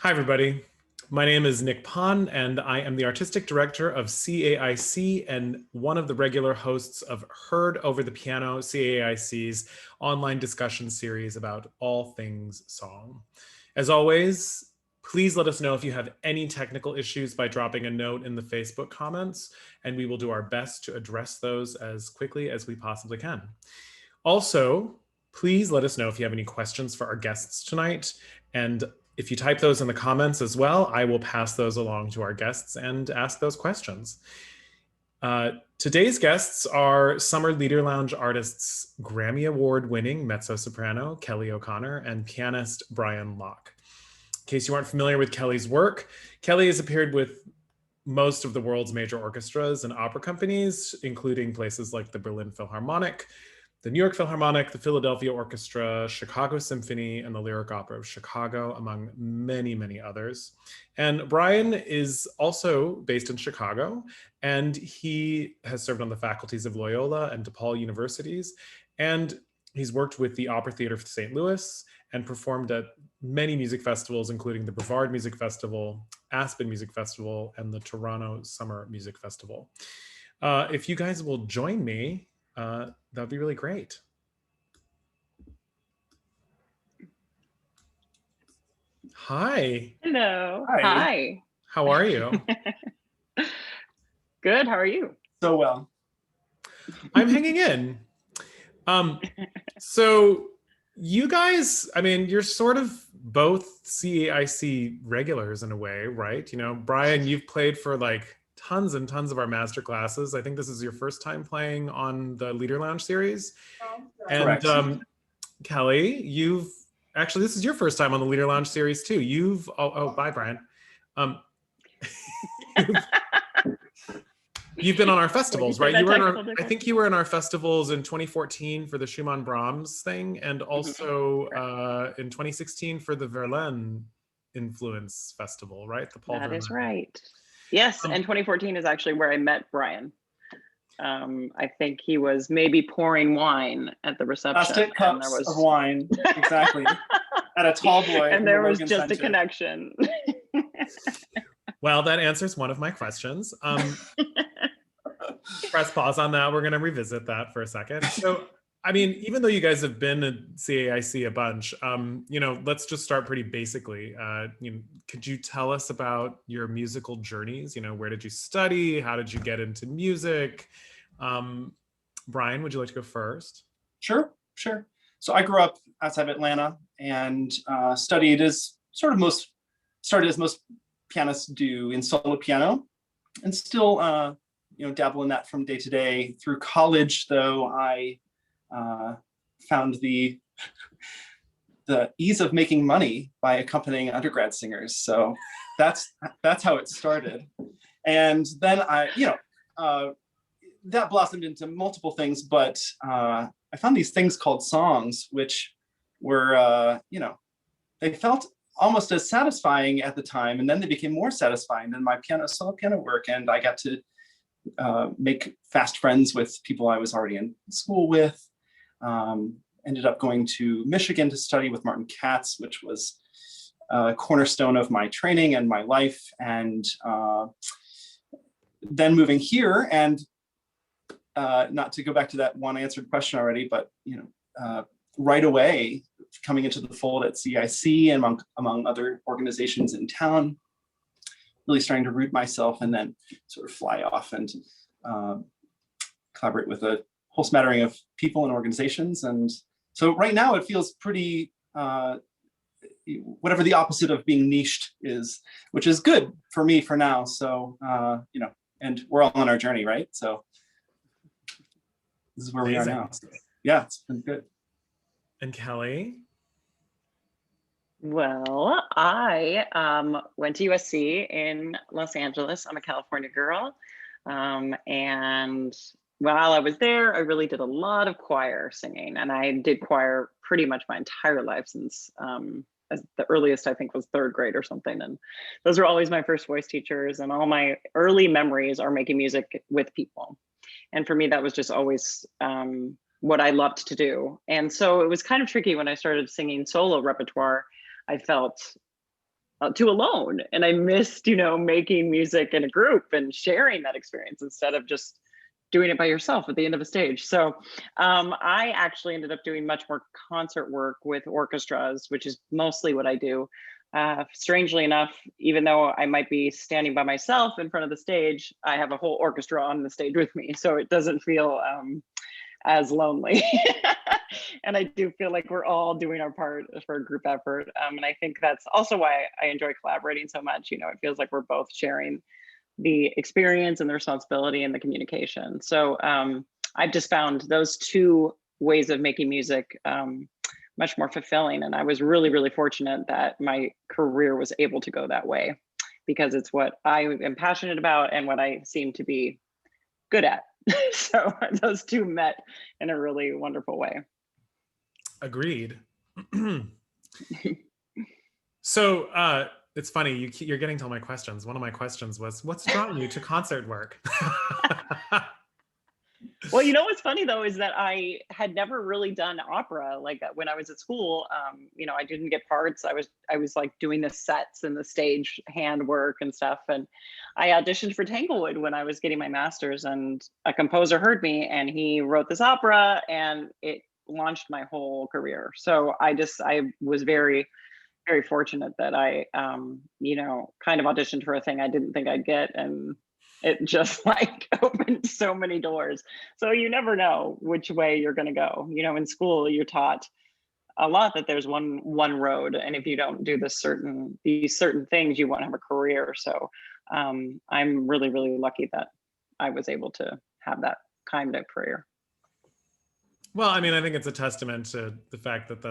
Hi, everybody. My name is Nick Pon, and I am the Artistic Director of CAIC and one of the regular hosts of Heard Over the Piano, CAIC's online discussion series about all things song. As always, please let us know if you have any technical issues by dropping a note in the Facebook comments, and we will do our best to address those as quickly as we possibly can. Also, please let us know if you have any questions for our guests tonight, and if you type those in the comments as well, I will pass those along to our guests and ask those questions. Today's guests are Summer Leader Lounge artists Grammy Award winning mezzo-soprano Kelley O'Connor and pianist Brian Locke. In case you aren't familiar with Kelley's work, Kelley has appeared with most of the world's major orchestras and opera companies, including places like the Berlin Philharmonic, the New York Philharmonic, the Philadelphia Orchestra, Chicago Symphony, and the Lyric Opera of Chicago, among many, many others. And Brian is also based in Chicago, and he has served on the faculties of Loyola and DePaul universities, and he's worked with the Opera Theater of St. Louis and performed at many music festivals, including the Brevard Music Festival, Aspen Music Festival, and the Toronto Summer Music Festival. If you guys will join me, that'd be really great. Hi. Hello. Hi. How are you? Good. How are you? So well. I'm hanging in. So you guys, I mean, you're sort of both CAIC regulars in a way, right? You know, Brian, you've played for like tons and tons of our master classes. I think this is your first time playing on the Leader Lounge series. Correct. And Kelley, this is your first time on the Leader Lounge series too. Bye, Brian. You've been on our festivals, right? I think you were in our festivals in 2014 for the Schumann Brahms thing, and also in 2016 for the Verlaine Influence Festival, right? The Paul That Verlaine. is right. Yes, and 2014 is actually where I met Brian. I think he was maybe pouring wine at the reception. Plastic cups of wine, exactly. At a tall boy. And there was just a connection. Well, that answers one of my questions. Press pause on that. We're going to revisit that for a second. So, I mean, even though you guys have been at CAIC a bunch, let's just start pretty basically. Could you tell us about your musical journeys? You know, where did you study? How did you get into music? Brian, would you like to go first? Sure. So I grew up outside of Atlanta and studied as most pianists do in solo piano, and still dabble in that from day to day. Through college, though, I found the ease of making money by accompanying undergrad singers. So that's how it started. And then that blossomed into multiple things, but I found these things called songs, which were, they felt almost as satisfying at the time, and then they became more satisfying than my solo piano work, and I got to make fast friends with people I was already in school with. Ended up going to Michigan to study with Martin Katz, which was a cornerstone of my training and my life, and then moving here, and not to go back to that one answered question already, but right away coming into the fold at CIC and among other organizations in town, really starting to root myself, and then sort of fly off and collaborate with a whole smattering of people and organizations. And so right now it feels pretty, whatever the opposite of being niched is, which is good for me for now. So, and we're all on our journey, right? So this is where we are now. So, yeah, it's been good. And Kelley? Well, I went to USC in Los Angeles. I'm a California girl. And while I was there, I really did a lot of choir singing. And I did choir pretty much my entire life since as the earliest, I think, was third grade or something. And those were always my first voice teachers. And all my early memories are making music with people. And for me, that was just always what I loved to do. And so it was kind of tricky when I started singing solo repertoire. I felt too alone, and I missed, making music in a group and sharing that experience instead of just doing it by yourself at the end of a stage. So I actually ended up doing much more concert work with orchestras, which is mostly what I do. Strangely enough, even though I might be standing by myself in front of the stage, I have a whole orchestra on the stage with me, so it doesn't feel as lonely. And I do feel like we're all doing our part for a group effort. And I think that's also why I enjoy collaborating so much. It feels like we're both sharing the experience and the responsibility and the communication. So I've just found those two ways of making music much more fulfilling. And I was really, really fortunate that my career was able to go that way, because it's what I am passionate about and what I seem to be good at. So those two met in a really wonderful way. Agreed. So it's funny, you're getting to all my questions. One of my questions was, what's drawing you to concert work? Well, what's funny though is that I had never really done opera. Like when I was at school, I didn't get parts. I was like doing the sets and the stage hand work and stuff. And I auditioned for Tanglewood when I was getting my master's, and a composer heard me and he wrote this opera, and it launched my whole career. So I was very, very fortunate that I, kind of auditioned for a thing I didn't think I'd get, and it just like opened so many doors. So you never know which way you're going to go. In school, you're taught a lot that there's one road, and if you don't do these certain things, you won't have a career. So I'm really, really lucky that I was able to have that kind of career. Well, I mean, I think it's a testament to the fact that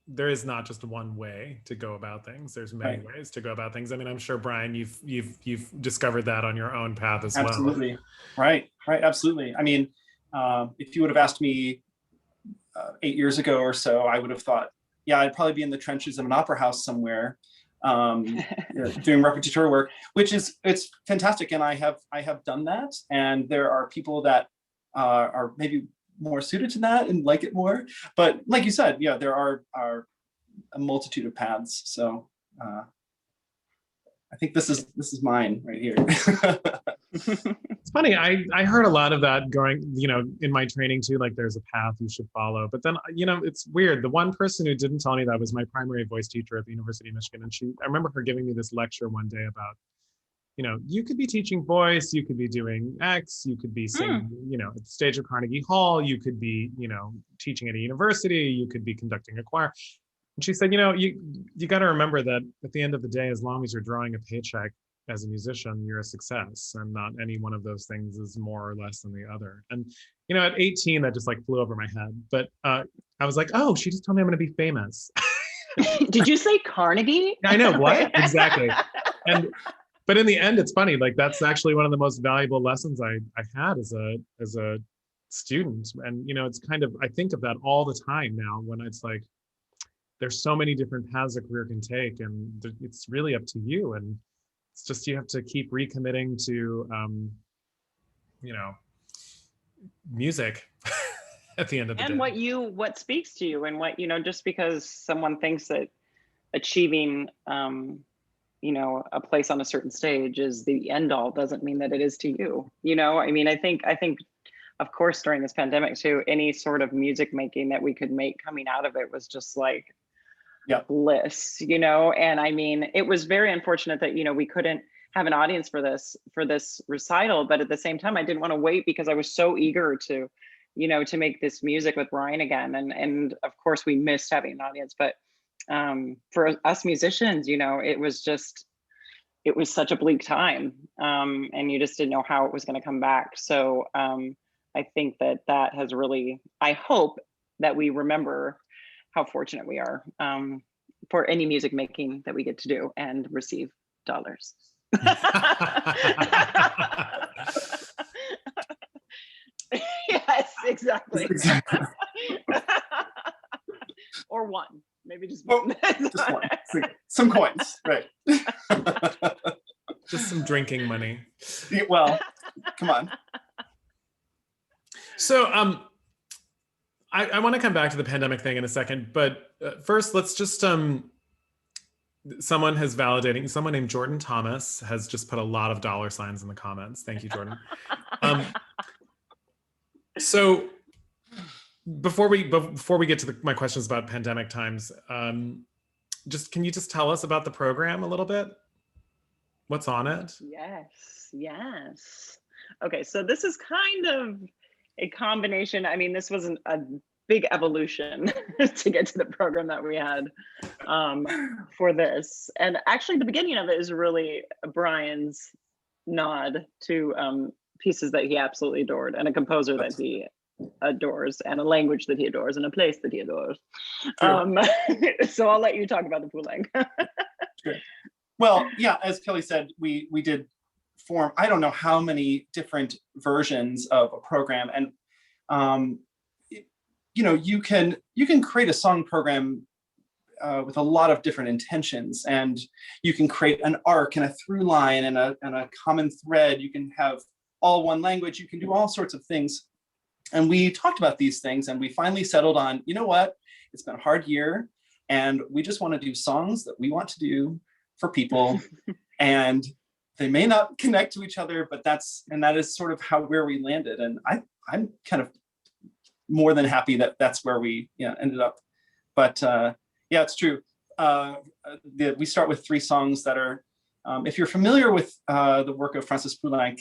there is not just one way to go about things. There's many ways to go about things. I mean, I'm sure, Brian, you've discovered that on your own path as well. Absolutely. Right. Absolutely. I mean, if you would have asked me 8 years ago or so, I would have thought, yeah, I'd probably be in the trenches of an opera house somewhere, doing repertoire work, it's fantastic. And I have done that. And there are people that are maybe more suited to that and like it more. But like you said, yeah, there are a multitude of paths. So I think this is mine right here. It's funny. I heard a lot of that going, in my training too, like there's a path you should follow. But then, it's weird. The one person who didn't tell me that was my primary voice teacher at the University of Michigan. And I remember her giving me this lecture one day about, you could be teaching voice, you could be doing X, you could be singing, at the stage of Carnegie Hall, you could be, teaching at a university, you could be conducting a choir. And she said, you got to remember that at the end of the day, as long as you're drawing a paycheck as a musician, you're a success, and not any one of those things is more or less than the other. And, at 18, that just like flew over my head. But I was like, oh, she just told me I'm going to be famous. Did you say Carnegie? I know, what? Exactly. But in the end, it's funny, like that's actually one of the most valuable lessons I had as a student. And, it's kind of, I think of that all the time now, when it's like, there's so many different paths a career can take, and it's really up to you. And it's just, you have to keep recommitting to, music at the end of the day. And what speaks to you, and what, just because someone thinks that achieving, a place on a certain stage is the end all doesn't mean that it is to you. I mean, I think of course during this pandemic too, any sort of music making that we could make coming out of it was just like bliss, and I mean, it was very unfortunate that we couldn't have an audience for this recital, but at the same time I didn't want to wait, because I was so eager to make this music with Brian again, and of course we missed having an audience. But for us musicians, it was such a bleak time, and you just didn't know how it was going to come back. So I think that has really, I hope that we remember how fortunate we are for any music making that we get to do and receive dollars. Yes, exactly. Or one, maybe just one. Just one. Some coins, right? Just some drinking money. Well, come on. So I want to come back to the pandemic thing in a second, but first let's just someone named Jordan Thomas has just put a lot of $signs in the comments. Thank you, Jordan. So before we get to my questions about pandemic times, can you just tell us about the program a little bit? What's on it? Yes. Okay, so this is kind of a combination. I mean, this wasn't a big evolution to get to the program that we had for this. And actually the beginning of it is really Brian's nod to pieces that he absolutely adored, and a composer that he adores, and a language that he adores, and a place that he adores. So I'll let you talk about the Poulenc. Sure. Well, yeah, as Kelley said, we did form, I don't know how many different versions of a program, and you can create a song program with a lot of different intentions, and you can create an arc and a through line and a common thread. You can have all one language. You can do all sorts of things. And we talked about these things, and we finally settled on, you know what? It's been a hard year, and we just want to do songs that we want to do for people, and they may not connect to each other, but that is sort of where we landed. And I'm kind of more than happy that that's where we ended up. But yeah, it's true. We start with 3 songs that are, if you're familiar with the work of Francis Poulenc,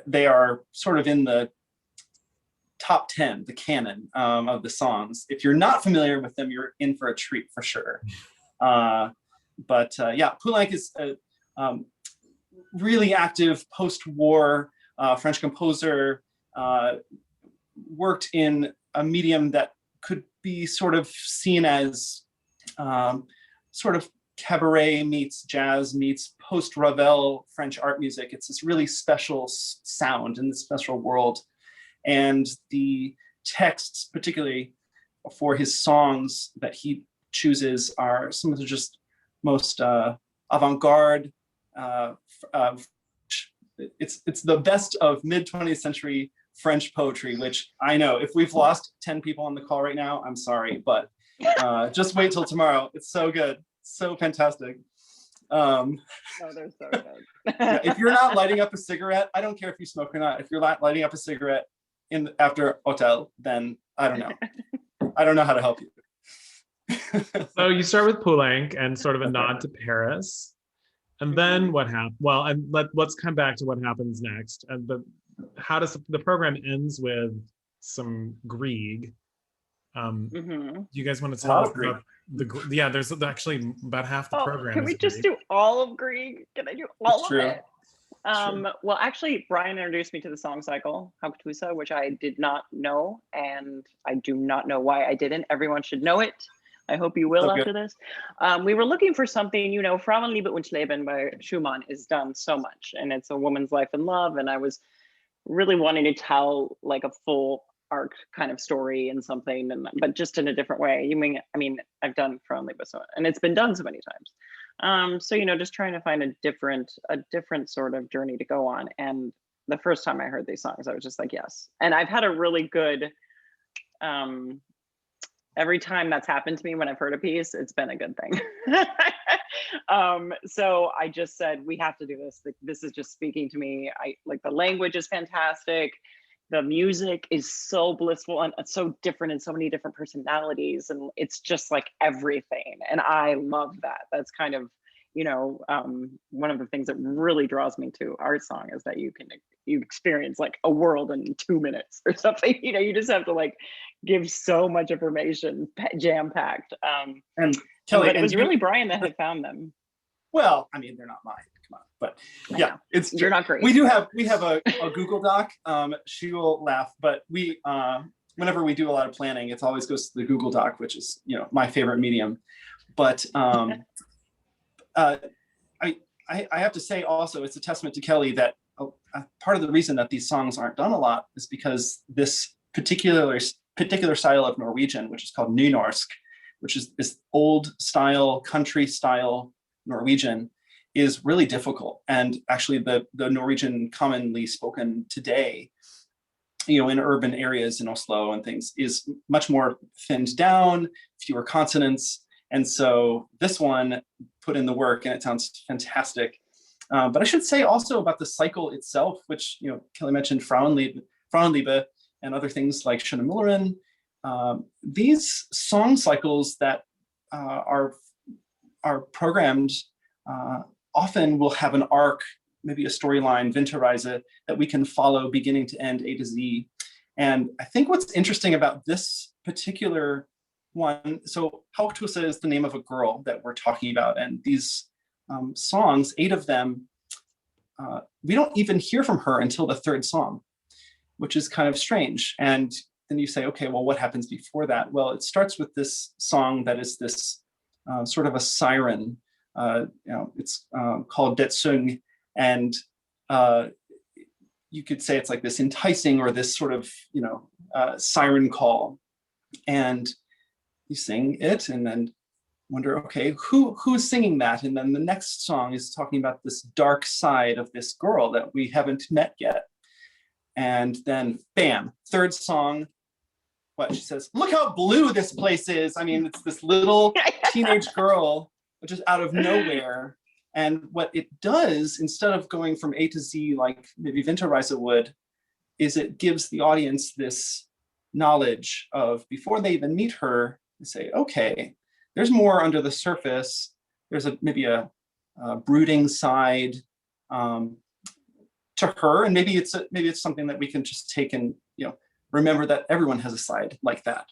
they are sort of in the top 10, the canon of the songs. If you're not familiar with them, you're in for a treat for sure. But yeah, Poulenc is a really active post-war French composer, worked in a medium that could be sort of seen as sort of cabaret meets jazz meets post-Ravel French art music. It's this really special sound in this special world. And the texts, particularly for his songs that he chooses, are some of the just most avant-garde. It's the best of mid-20th century French poetry, which I know if we've lost 10 people on the call right now, I'm sorry, but just wait till tomorrow. It's so good, so fantastic. Oh, they're so good. Yeah, if you're not lighting up a cigarette, I don't care if you smoke or not. If you're not lighting up a cigarette after Hotel, then I don't know. I don't know how to help you. So you start with Poulenc and sort of a nod to Paris, and then what happened? Well, and let's come back to what happens next. And how does the program ends with some Grieg? Do you guys want to tell us about yeah, there's actually about half the program. Can we just do all of Grieg? Can I do all of it? Sure. Well, actually, Brian introduced me to the song cycle, Haupthusa, which I did not know, and I do not know why I didn't. Everyone should know it. I hope you will after this. We were looking for something, Frauenliebe und Leben by Schumann is done so much, and it's a woman's life and love, and I was really wanting to tell like a full arc kind of story and something, but just in a different way. I mean, I've done Frauenliebe, and it's been done so many times. So, just trying to find a different sort of journey to go on. And the first time I heard these songs, I was just like, yes. And I've had a really good, every time that's happened to me when I've heard a piece, it's been a good thing. So I just said, we have to do this. This is just speaking to me. The language is fantastic. The music is so blissful and it's so different in so many different personalities. And it's just like everything. And I love that. That's kind of, one of the things that really draws me to art song is that you experience like a world in 2 minutes or something. You just have to like give so much information, jam packed. And Kelley, but it was really Brian that had found them. Well, I mean, they're not mine. Come on, but yeah, you're not great. We have a Google Doc. She will laugh, but we whenever we do a lot of planning, it always goes to the Google Doc, which is my favorite medium. But I have to say also, it's a testament to Kelley that part of the reason that these songs aren't done a lot is because this particular style of Norwegian, which is called nynorsk, which is this old style, country style Norwegian, is really difficult. And actually the Norwegian commonly spoken today, in urban areas in Oslo and things, is much more thinned down, fewer consonants. And so this one, put in the work, and it sounds fantastic. But I should say also about the cycle itself, which, you know, Kelley mentioned Frauenliebe and other things like Schöne Müllerin. These song cycles that are programmed often will have an arc, maybe a storyline, Winterreise, that we can follow beginning to end, A to Z. And I think what's interesting about this particular one, so Haugtusse is the name of a girl that we're talking about, and these songs, 8 of them, we don't even hear from her until the 3rd song, which is kind of strange. And then you say, okay, well, what happens before that? Well, it starts with this song that is this sort of a siren. You know, it's called Det Sung, and you could say it's like this enticing or this sort of, you know, siren call. And you sing it and then wonder, okay, who's singing that? And then the next song is talking about this dark side of this girl that we haven't met yet. And then bam, 3rd song, what she says, look how blue this place is. I mean, it's this little teenage girl just out of nowhere. And what it does, instead of going from A to Z like maybe Winterreise would, is it gives the audience this knowledge of, before they even meet her, they say, okay, there's more under the surface. There's maybe a brooding side to her, and maybe it's something that we can just take and, you know, remember that everyone has a side like that.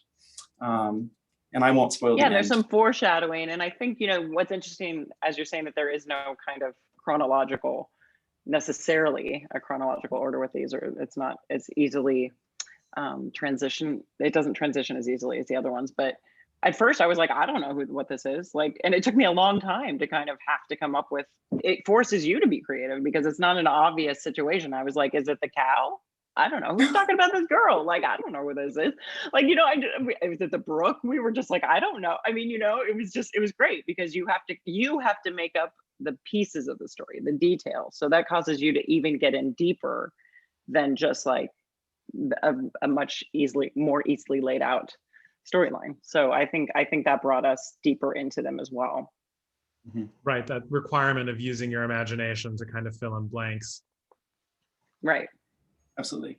And I won't spoil the end. There's some foreshadowing, and I think, you know, what's interesting, as you're saying, that there is no kind of necessarily a chronological order with these, or it's not as easily transition. It doesn't transition as easily as the other ones, but at first I was like, I don't know what this is like, and it took me a long time to kind of have to come up with. It forces you to be creative because it's not an obvious situation. I was like, is it the cow? I don't know who's talking about this girl. Like, I don't know where this is. Like, you know, it was at the brook. We were just like, I don't know. I mean, you know, it was great because you have to make up the pieces of the story, the details. So that causes you to even get in deeper than just like a much more easily laid out storyline. So I think that brought us deeper into them as well. Mm-hmm. Right, that requirement of using your imagination to kind of fill in blanks. Right. Absolutely.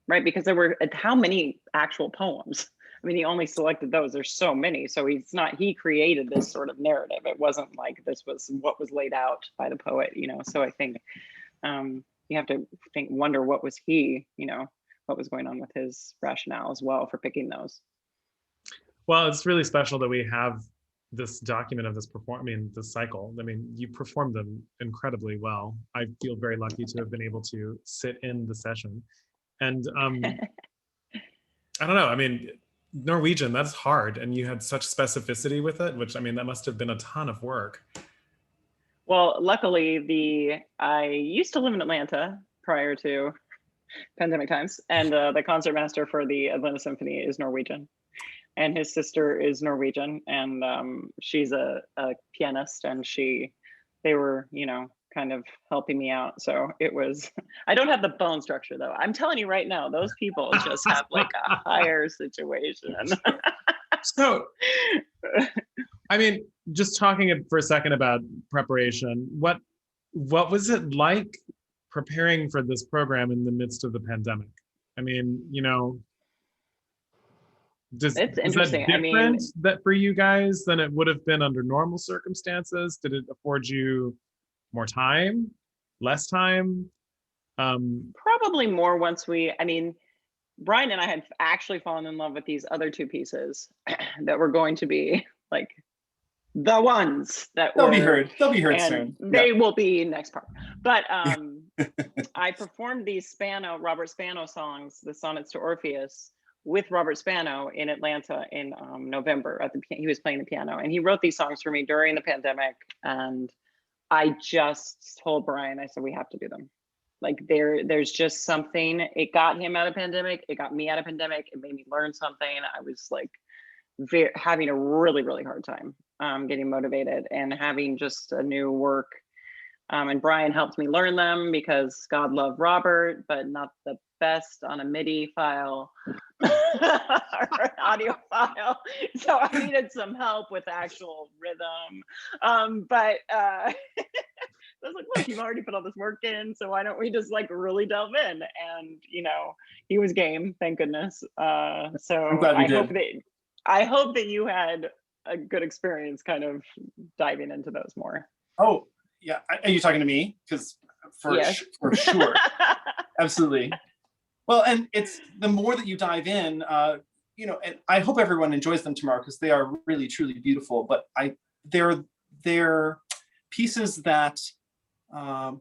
Right, because there were how many actual poems? I mean, he only selected those. There's so many. So he created this sort of narrative. It wasn't like this was what was laid out by the poet, you know. So I think you have to wonder what was what was going on with his rationale as well for picking those. Well, it's really special that we have this document of this this cycle. I mean, you performed them incredibly well. I feel very lucky to have been able to sit in the session. And I don't know, I mean, Norwegian, that's hard. And you had such specificity with it, which, I mean, that must have been a ton of work. Well, luckily, I used to live in Atlanta prior to pandemic times. And the concertmaster for the Atlanta Symphony is Norwegian. And his sister is Norwegian, and she's a pianist, and they were, you know, kind of helping me out. So it was, I don't have the bone structure though. I'm telling you right now, those people just have like a higher situation. So, I mean, just talking for a second about preparation, what was it like preparing for this program in the midst of the pandemic? I mean, you know, it's interesting. Is that different that for you guys than it would have been under normal circumstances? Did it afford you more time, less time? Probably more once Brian and I had actually fallen in love with these other 2 pieces that were going to be like the ones that they'll be heard soon. They will be next part. But I performed these Robert Spano songs, the Sonnets to Orpheus, with Robert Spano in Atlanta in November. He was playing the piano, and he wrote these songs for me during the pandemic. And I just told Brian, I said, we have to do them. Like there's just something. It got him out of pandemic. It got me out of pandemic. It made me learn something. I was like having a really, really hard time getting motivated and having just a new work. And Brian helped me learn them because God loved Robert, but not the best on a MIDI file or an audio file. So I needed some help with actual rhythm. But I was like, look, you've already put all this work in, so why don't we just like really delve in? And he was game, thank goodness. So I'm glad we did. I hope that you had a good experience kind of diving into those more. Oh, yeah. Are you talking to me? Because for sure. Absolutely. Well, and it's the more that you dive in, and I hope everyone enjoys them tomorrow because they are really, truly beautiful. But they're pieces that, there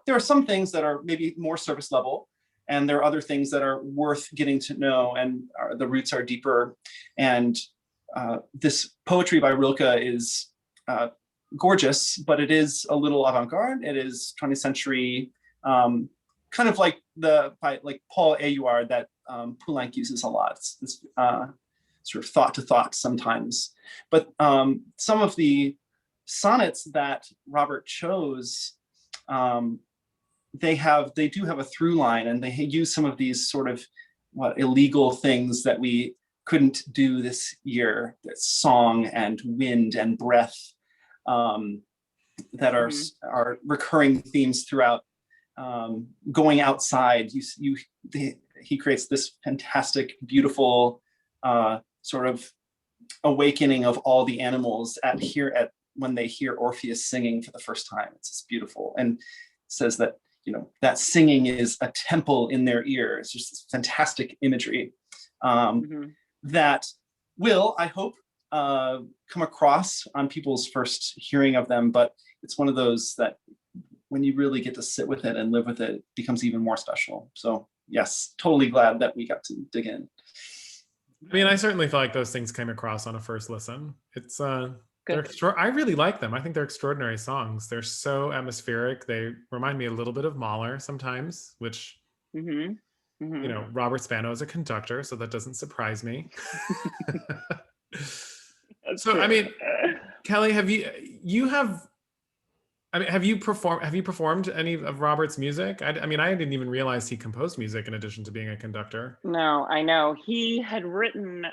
are some things that are maybe more surface level, and there are other things that are worth getting to know, and the roots are deeper. And this poetry by Rilke is gorgeous, but it is a little avant-garde. It is 20th century, kind of like Paul Éluard that Poulenc uses a lot. It's this sort of thought to thought sometimes. But some of the sonnets that Robert chose, they do have a through line, and they use some of these sort of illegal things that we couldn't do this year, song and wind and breath, that are recurring themes throughout. Going outside, he creates this fantastic, beautiful sort of awakening of all the animals when they hear Orpheus singing for the first time. It's just beautiful, and says that that singing is a temple in their ear. It's just this fantastic imagery that will, I hope, come across on people's first hearing of them. But it's one of those that when you really get to sit with it and live with it, it becomes even more special. So yes, totally glad that we got to dig in. I mean, I certainly feel like those things came across on a first listen. It's I really like them. I think they're extraordinary songs. They're so atmospheric. They remind me a little bit of Mahler sometimes, which Robert Spano is a conductor, so that doesn't surprise me. So true. I mean, Kelley, have you performed any of Robert's music? I didn't even realize he composed music in addition to being a conductor. No, I know. He had written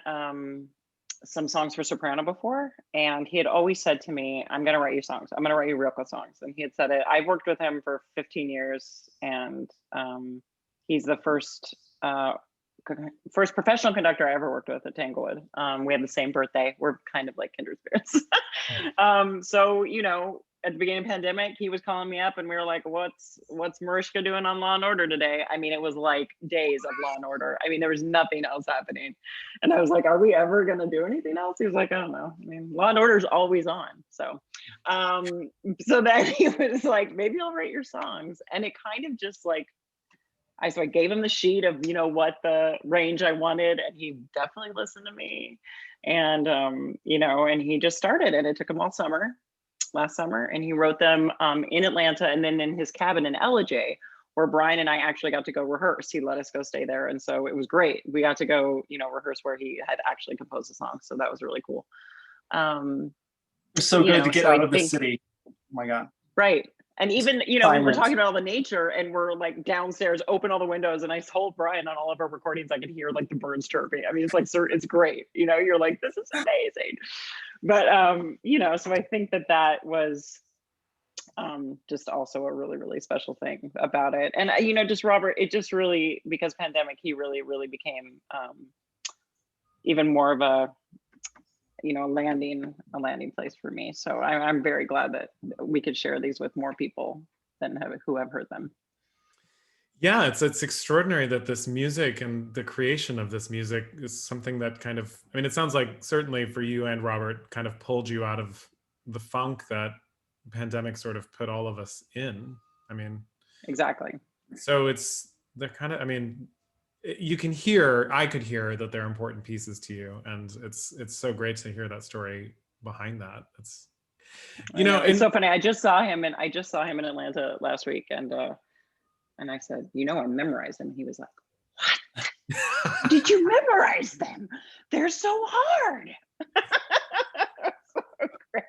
some songs for soprano before, and he had always said to me, I'm going to write you songs. I'm going to write you Rilke songs. And he had said it. I've worked with him for 15 years, and he's the first professional conductor I ever worked with at Tanglewood. We had the same birthday. We're kind of like kindred spirits. So, at the beginning of the pandemic, he was calling me up and we were like, what's Mariska doing on Law and Order today? I mean, it was like days of Law and Order. I mean, there was nothing else happening. And I was like, are we ever going to do anything else? He was like, I don't know. I mean, Law and Order is always on. So, so then he was like, maybe I'll write your songs. And it kind of just like, so I gave him the sheet of, what the range I wanted, and he definitely listened to me. And, and he just started, and it took him all last summer, and he wrote them in Atlanta, and then in his cabin in Ellijay, where Brian and I actually got to go rehearse. He let us go stay there, and so it was great. We got to go, rehearse where he had actually composed a song, so that was really cool. It's so good to get out of the city. Oh my God. Right. And even, we were talking about all the nature, and we're like downstairs, open all the windows, and I told Brian on all of our recordings I could hear like the birds chirping. I mean, it's like, it's great. You're like, this is amazing. But, so I think that was just also a really, really special thing about it. And, just Robert, it just really, because pandemic, he really, really became even more of a landing place for me. So I'm very glad that we could share these with more people who have heard them. Yeah, it's extraordinary that this music and the creation of this music is something that kind of, it sounds like certainly for you and Robert kind of pulled you out of the funk that the pandemic sort of put all of us in. Exactly. So they're kind of, I could hear that they're important pieces to you, and it's so great to hear that story behind that. It's it's so funny. I just saw him in Atlanta last week, and I said, I memorized them. He was like, what? Did you memorize them? They're so hard. So great.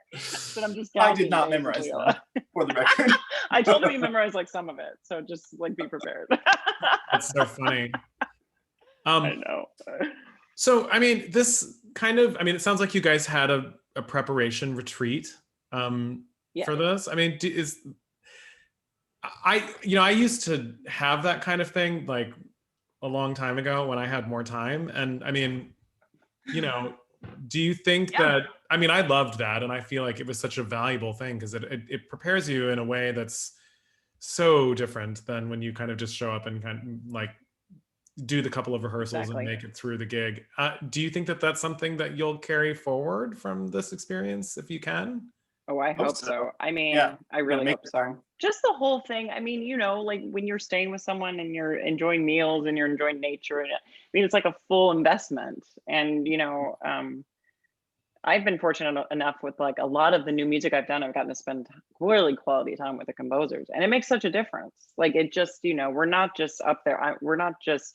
But I'm just I did not memorize them, for the record. I told him he memorized like some of it, so just like be prepared. That's so funny. I know. So, I mean, this kind of, I mean, it sounds like you guys had a preparation retreat Yeah. for this. I mean, I used to have that kind of thing like a long time ago when I had more time. And I mean, do you think that, I mean, I loved that. And I feel like it was such a valuable thing because it prepares you in a way that's so different than when you kind of just show up and kind of like do the couple of rehearsals and make it through the gig. Do you think that that's something that you'll carry forward from this experience if you can? Oh, I hope so. I mean, I really hope so. Just the whole thing. I mean, like when you're staying with someone and you're enjoying meals and you're enjoying nature, and I mean, it's like a full investment. And, I've been fortunate enough with like a lot of the new music I've done, I've gotten to spend really quality time with the composers, and it makes such a difference. Like it just, we're not just up there. We're not just,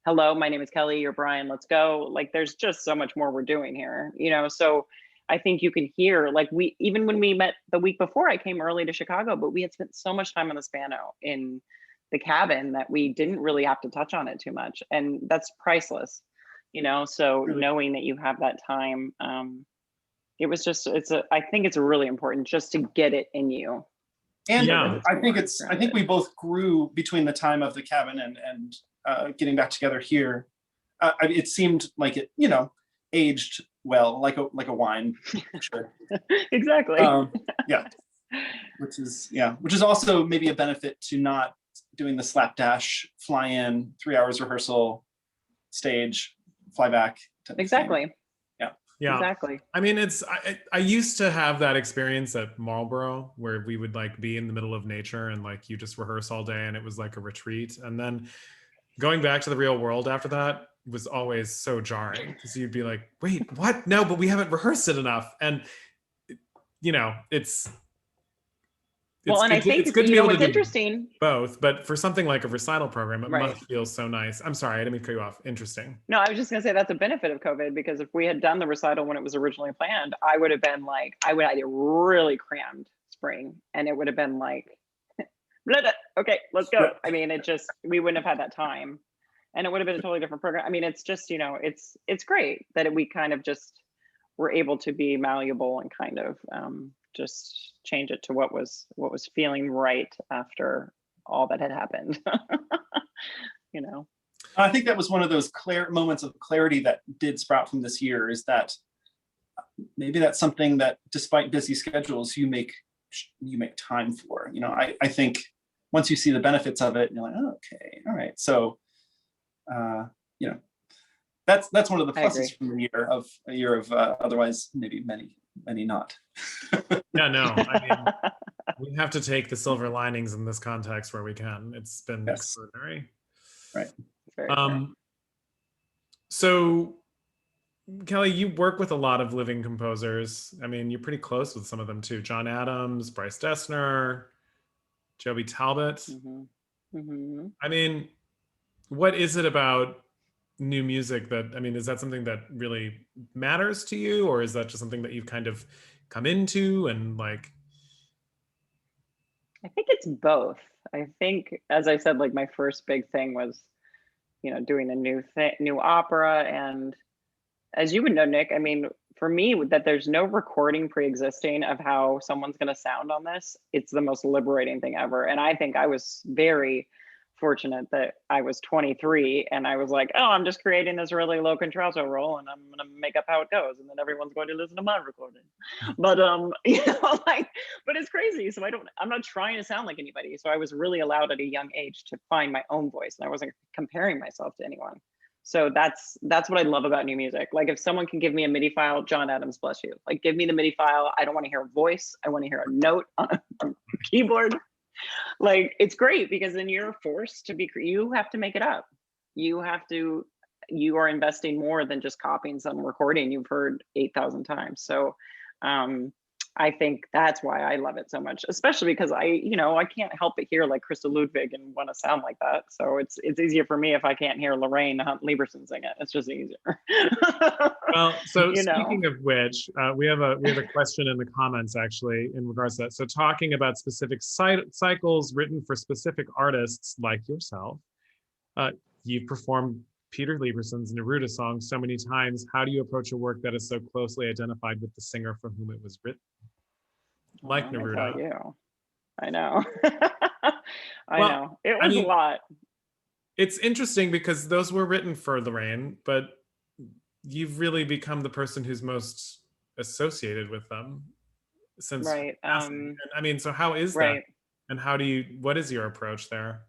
hello, my name is Kelley, you're Brian, let's go. Like there's just so much more we're doing here, so I think you can hear, like even when we met the week before, I came early to Chicago, but we had spent so much time on the piano in the cabin that we didn't really have to touch on it too much. And that's priceless, so really, knowing that you have that time, it was just, I think it's really important just to get it in you. And I think we both grew between the time of the cabin and getting back together here. It seemed like it, aged well, like a wine. Sure. Exactly. Which is also maybe a benefit to not doing the slapdash, fly in, 3 hours rehearsal, stage, fly back. Exactly. Yeah, exactly. I mean, I used to have that experience at Marlborough where we would like be in the middle of nature and like you just rehearse all day and it was like a retreat. And then going back to the real world after that was always so jarring because you'd be like, wait, what? No, but we haven't rehearsed it enough. And it's well, and I think it's good to be able to do interesting. Both, but for something like a recital program, it must feel so nice. I'm sorry, I didn't mean to cut you off. Interesting. No, I was just gonna say that's a benefit of COVID, because if we had done the recital when it was originally planned, I would have been like, I would have a really crammed spring, and it would have been like, okay, let's go. I mean, we wouldn't have had that time, and it would have been a totally different program. I mean, it's just, it's great that we kind of just were able to be malleable and kind of just change it to what was feeling right after all that had happened. I think that was one of those moments of clarity that did sprout from this year, is that maybe that's something that despite busy schedules, you make time for. I think once you see the benefits of it, you're like, oh, okay, all right. So that's one of the pluses from a year of otherwise maybe many not. Yeah, no, I mean, we have to take the silver linings in this context where we can. It's been extraordinary. Right. So Kelley, you work with a lot of living composers. I mean, you're pretty close with some of them too. John Adams, Bryce Dessner, Joby Talbot. Mm-hmm. Mm-hmm. I mean, what is it about new music that, I mean, is that something that really matters to you, or is that just something that you've kind of come into and like? I think it's both. I think, as I said, like my first big thing was, doing a new opera. And as you would know, Nick, I mean, for me, that there's no recording pre-existing of how someone's going to sound on this, it's the most liberating thing ever. And I think I was very fortunate that I was 23 and I was like, oh, I'm just creating this really low contralto roll and I'm going to make up how it goes, and then everyone's going to listen to my recording. But but it's crazy. So I'm not trying to sound like anybody. So I was really allowed at a young age to find my own voice, and I wasn't comparing myself to anyone. So that's what I love about new music. Like if someone can give me a MIDI file, John Adams, bless you. Like give me the MIDI file. I don't want to hear a voice. I want to hear a note on a keyboard. Like it's great, because then you're forced to you have to make it up. You are investing more than just copying some recording you've heard 8,000 times. So I I think that's why I love it so much, especially because I can't help but hear like Krista Ludwig and want to sound like that. So it's easier for me if I can't hear Lorraine Hunt Lieberson sing it. It's just easier. Well, so You know? speaking of which, we have a question in the comments actually in regards to that. So talking about specific cycles written for specific artists like yourself, you've performed Peter Lieberson's Neruda song so many times. How do you approach a work that is so closely identified with the singer for whom it was written? Like Neruda. I know. I Well, know. It I was mean, a lot. It's interesting because those were written for Lorraine, but you've really become the person who's most associated with them since Right. passing. I mean, so how is that? Right. And what is your approach there?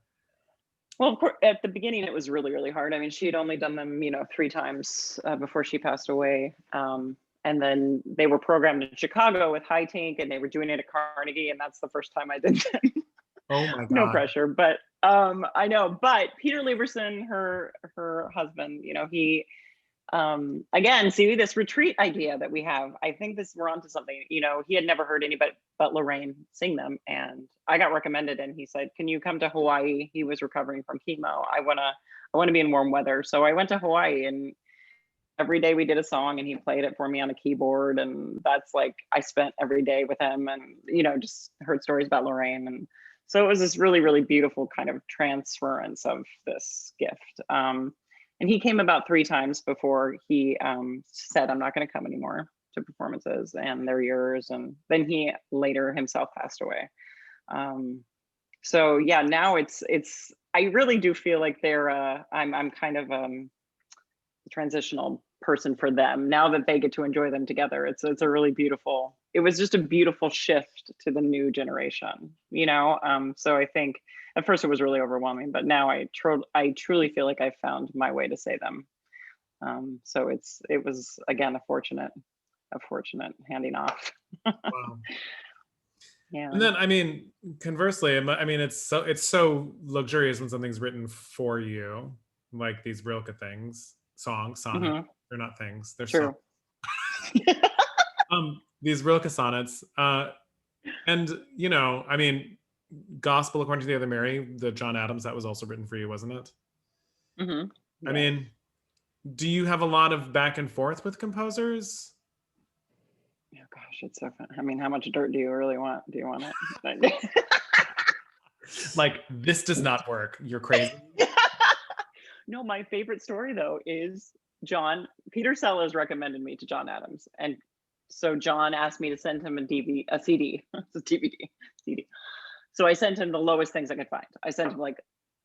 Well, of course, at the beginning, it was really, really hard. I mean, she had only done them, 3 times before she passed away. And then they were programmed in Chicago with High Tank, and they were doing it at Carnegie, and that's the first time I did them. Oh my God. No pressure, but I know. But Peter Lieberson, her husband, he again, see this retreat idea that we have. I think we're onto something. He had never heard anybody but Lorraine sing them, and I got recommended, and he said, "Can you come to Hawaii?" He was recovering from chemo. I wanna be in warm weather, so I went to Hawaii, and every day we did a song, and he played it for me on a keyboard, and that's like I spent every day with him, and just heard stories about Lorraine, and so it was this really, really beautiful kind of transference of this gift. And he came about 3 times before he said, "I'm not going to come anymore to performances, and they're yours." And then he later himself passed away. So yeah, now it's I really do feel like I'm kind of a transitional person for them now that they get to enjoy them together. It's a really beautiful. It was just a beautiful shift to the new generation, So I think at first it was really overwhelming, but now I truly feel like I found my way to say them. So it was again a fortunate handing off. Wow. Yeah. And then, I mean, conversely, I mean, it's so luxurious when something's written for you, like these Rilke things, sonnet. Mhm. They're not things. They're True. these Rilke sonnets, and I mean, Gospel According to the Other Mary, the John Adams, that was also written for you, wasn't it? Mhm. I mean, do you have a lot of back and forth with composers? Oh gosh, it's so fun. I mean, how much dirt do you really want? Do you want it? Like, this does not work. You're crazy. No, my favorite story though is Peter Sellers recommended me to John Adams, and so John asked me to send him a CD. It's a DVD, CD. So I sent him the lowest things I could find. I sent him like,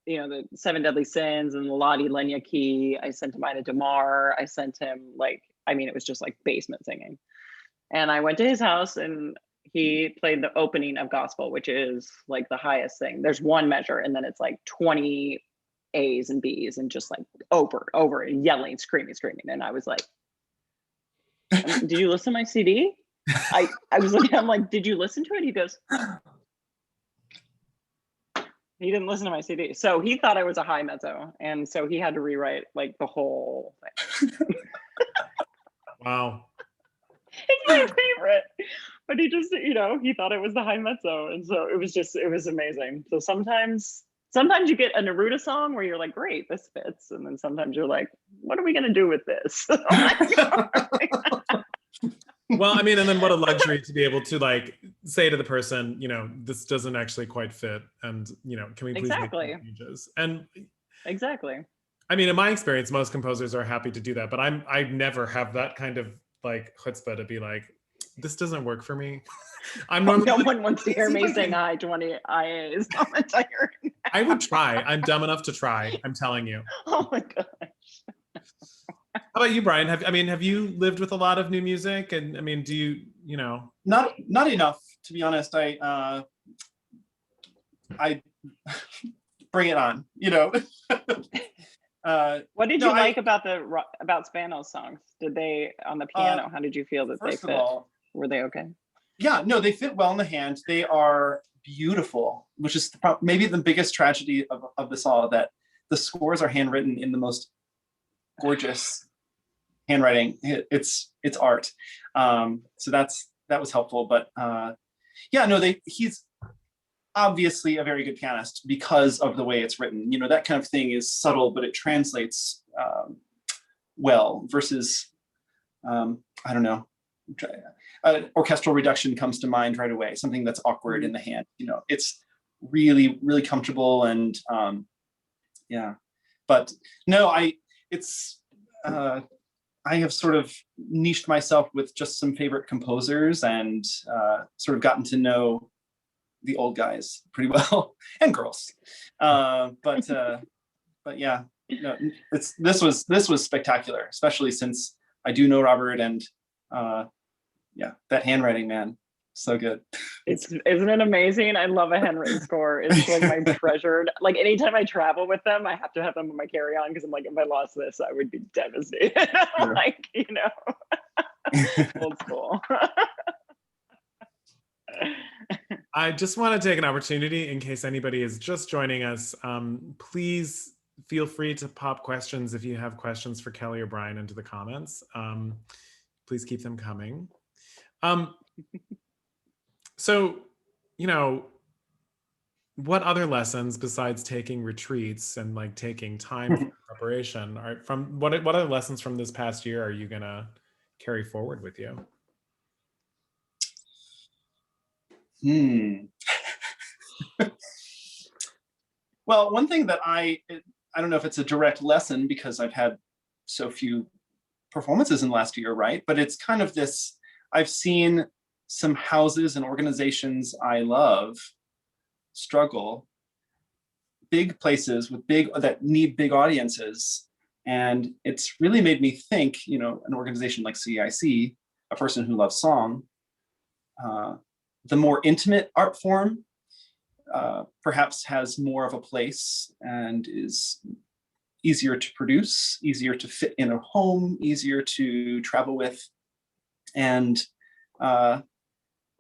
the 7 Deadly Sins and the Lottie Lenya Key. I sent him Ida DeMar. I sent him it was just like basement singing. And I went to his house, and he played the opening of Gospel, which is like the highest thing. There's one measure, and then it's like 20 A's and B's, and just like over and yelling, screaming. And I was like, "Did you listen to my CD?" I was looking at him like, "Did you listen to it?" He goes, he didn't listen to my CD. So he thought I was a high mezzo. And so he had to rewrite like the whole thing. Wow. It's my favorite. But he just, he thought it was the high mezzo. And so it was amazing. So sometimes you get a Neruda song where you're like, great, this fits. And then sometimes you're like, what are we going to do with this? Well, I mean, and then what a luxury to be able to like say to the person, this doesn't actually quite fit. And, can we please make changes? And exactly. I mean, in my experience, most composers are happy to do that, but I never have that kind of like chutzpah to be like, this doesn't work for me. I'm normally no one wants to hear me sing high 20 IAs on the entire. I would try. I'm dumb enough to try. I'm telling you. Oh my gosh. How about you, Brian? Have you lived with a lot of new music? And I mean, do you, Not enough, to be honest. I bring it on, What did you like about Spano's songs? Did they on the piano? How did you feel that they fit? Were they okay? Yeah, no, they fit well in the hand. They are beautiful, which is maybe the biggest tragedy of this all, that the scores are handwritten in the most gorgeous handwriting. It's art. So that's that was helpful. But yeah, no, he's obviously a very good pianist because of the way it's written. You know, that kind of thing is subtle, but it translates well versus, I don't know, orchestral reduction comes to mind right away, something that's awkward in the hand. You know, it's really, really comfortable, and yeah. But no, I have sort of niched myself with just some favorite composers, and sort of gotten to know the old guys pretty well, and girls. But yeah, no, this was spectacular, especially since I do know Robert, and yeah, that handwriting, man, so good. Isn't it amazing? I love a handwritten score. It's like my treasured, like anytime I travel with them, I have to have them on my carry-on, because I'm like, if I lost this, I would be devastated. Sure. Like, you know, old school. I just want to take an opportunity, in case anybody is just joining us, please feel free to pop questions if you have questions for Kelley or Brian into the comments. Please keep them coming. So, you know, what other lessons besides taking retreats and like taking time for preparation are from what other lessons from this past year are you gonna carry forward with you? Well, one thing that I don't know if it's a direct lesson, because I've had so few performances in the last year, right? But it's kind of this, I've seen some houses and organizations I love struggle, big places with that need big audiences. And it's really made me think, you know, an organization like CAIC, a person who loves song, the more intimate art form perhaps has more of a place and is easier to produce, easier to fit in a home, easier to travel with. And,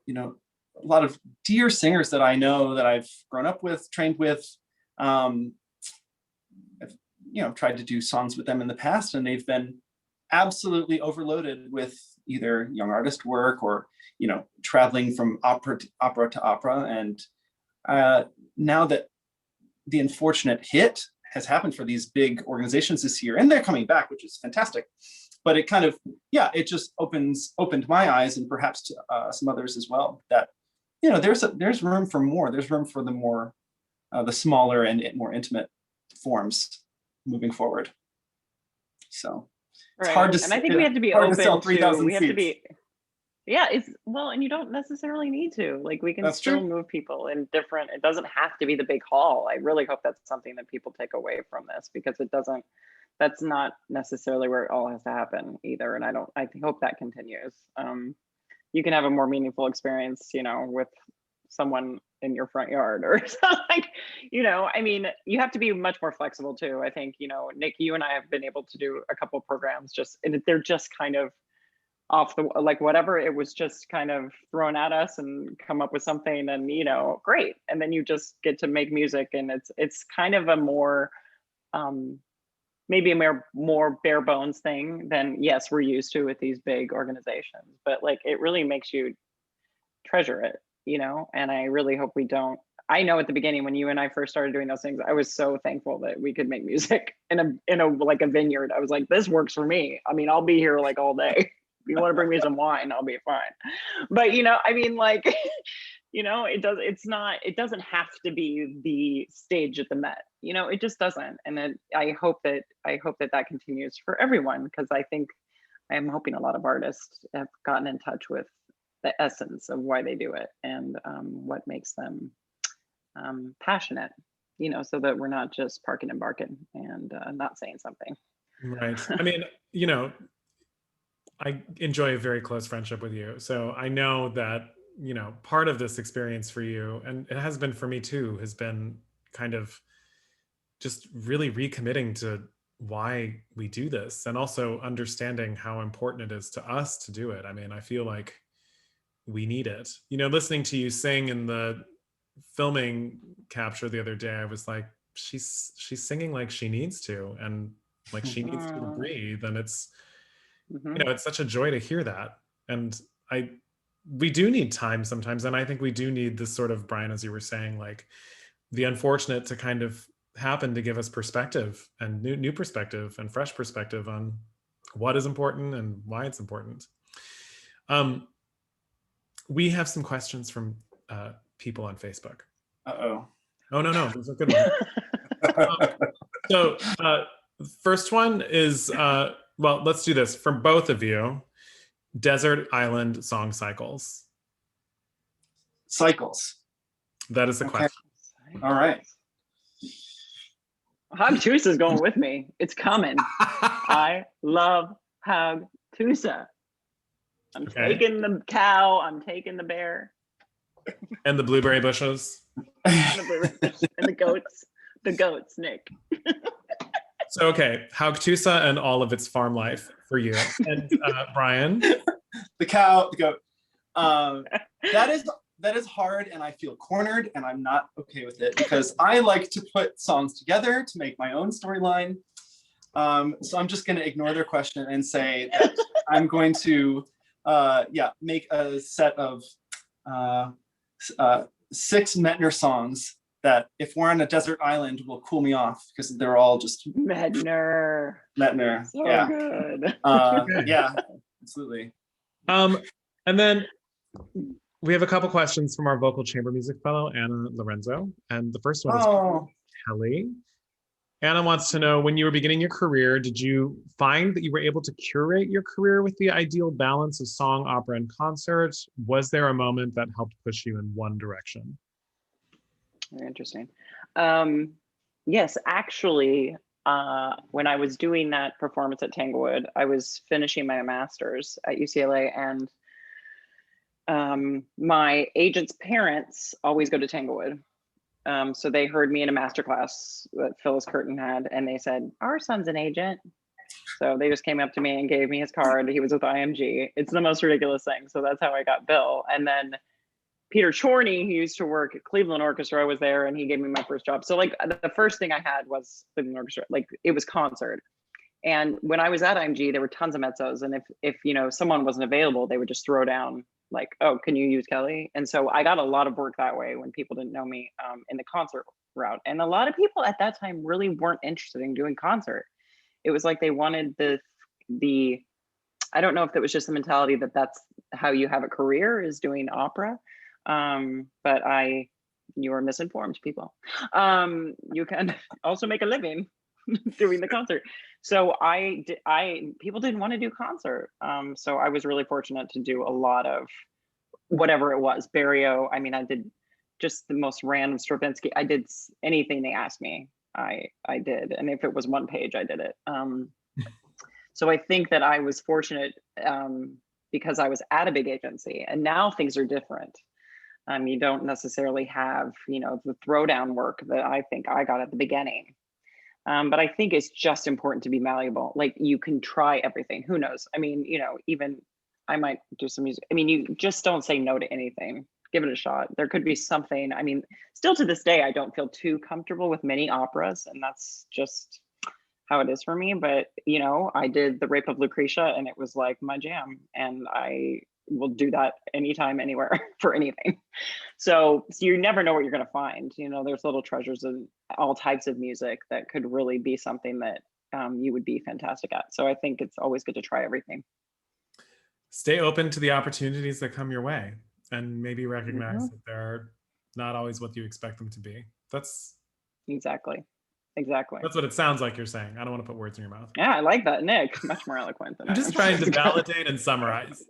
you know, a lot of dear singers that I know that I've grown up with, trained with, I've, you know, tried to do songs with them in the past, and they've been absolutely overloaded with either young artist work or, you know, traveling from opera to opera. And now that the unfortunate hit has happened for these big organizations this year, and they're coming back, which is fantastic, but it kind of, yeah, it just opened my eyes, and perhaps to some others as well, that, you know, there's room for more. There's room for the more, the smaller and more intimate forms moving forward. So it's hard to, and I think we have to be open to, we have to be, yeah, it's, well, and you don't necessarily need to, like, we can still move people in different, it doesn't have to be the big hall. I really hope that's something that people take away from this, because it doesn't, that's not necessarily where it all has to happen either. And I hope that continues. You can have a more meaningful experience, you know, with someone in your front yard or something, like, you know, I mean, you have to be much more flexible too. I think, you know, Nick, you and I have been able to do a couple of programs just, and they're just kind of off the, like, whatever, it was just kind of thrown at us and come up with something, and, you know, great. And then you just get to make music, and it's kind of a more, maybe a more bare bones thing than, yes, we're used to with these big organizations, but like, it really makes you treasure it, you know? And I really hope we don't, I know at the beginning when you and I first started doing those things, I was so thankful that we could make music in a like a vineyard. I was like, this works for me. I mean, I'll be here like all day. If you want to bring me some wine, I'll be fine. But, you know, I mean, like, you know, it doesn't have to be the stage at the Met, you know, it just doesn't. And I hope that continues for everyone, because I think I'm hoping a lot of artists have gotten in touch with the essence of why they do it, and what makes them passionate, you know, so that we're not just parking and barking and not saying something. Right. I mean, you know, I enjoy a very close friendship with you. So I know that, you know, part of this experience for you, and it has been for me too, has been kind of just really recommitting to why we do this, and also understanding how important it is to us to do it. I mean, I feel like we need it. You know, listening to you sing in the filming capture the other day, I was like, she's singing like she needs to, and like she needs to breathe. And it's, you know, it's such a joy to hear that. And I we do need time sometimes. And I think we do need this sort of, Brian, as you were saying, like the unfortunate to kind of happen to give us perspective and new perspective and fresh perspective on what is important and why it's important. We have some questions from people on Facebook. Uh-oh. Oh, no, those are good ones. So first one is, well, let's do this. For both of you, desert island song cycles. Cycles. That is the Okay. question. All right. Hagtusa is going with me. It's coming. I love Hagtusa. I'm taking the cow. I'm taking the bear. And the blueberry bushes. And the goats. The goats, Nick. So, okay, Hagtusa and all of its farm life for you. And Brian? The cow, the goat. That is hard, and I feel cornered, and I'm not okay with it because I like to put songs together to make my own storyline. So I'm just going to ignore their question and say that I'm going to, make a set of 6 Metner songs that, if we're on a desert island, will cool me off because they're all just Metner. So yeah. good. Yeah, absolutely. And then we have a couple questions from our vocal chamber music fellow, Anna Lorenzo. And the first one is from Kelley. Anna wants to know, when you were beginning your career, did you find that you were able to curate your career with the ideal balance of song, opera, and concert? Was there a moment that helped push you in one direction? Very interesting. Yes, actually, when I was doing that performance at Tanglewood, I was finishing my master's at UCLA, and my agent's parents always go to Tanglewood. So they heard me in a master class that Phyllis Curtin had, and they said, our son's an agent. So they just came up to me and gave me his card. He was with IMG. It's the most ridiculous thing. So that's how I got Bill. And then Peter Chorney, who used to work at Cleveland Orchestra, was there, and he gave me my first job. So like the first thing I had was Cleveland Orchestra. Like it was concert. And when I was at IMG, there were tons of mezzos. And if someone wasn't available, they would just throw down like, oh, can you use Kelley? And so I got a lot of work that way when people didn't know me in the concert route. And a lot of people at that time really weren't interested in doing concert. It was like they wanted the I don't know if that was just the mentality that that's how you have a career, is doing opera. But you are misinformed, people. You can also make a living doing the concert. So people didn't want to do concert. So I was really fortunate to do a lot of whatever it was. Barrio, I mean, I did just the most random Stravinsky. I did anything they asked me, I did. And if it was one page, I did it. So I think that I was fortunate because I was at a big agency, and now things are different. You don't necessarily have, the throwdown work that I think I got at the beginning. But I think it's just important to be malleable. Like you can try everything. Who knows? I mean, even I might do some music. I mean, you just don't say no to anything. Give it a shot. There could be something. I mean, still to this day, I don't feel too comfortable with many operas, and that's just how it is for me. But, I did The Rape of Lucretia, and it was like my jam, and I will do that anytime, anywhere for anything. So you never know what you're going to find. There's little treasures in all types of music that could really be something that you would be fantastic at. So I think it's always good to try everything. Stay open to the opportunities that come your way, and maybe recognize that they're not always what you expect them to be. That's exactly. That's what it sounds like you're saying. I don't want to put words in your mouth. Yeah, I like that, Nick. Much more eloquent than I'm just trying to validate and summarize.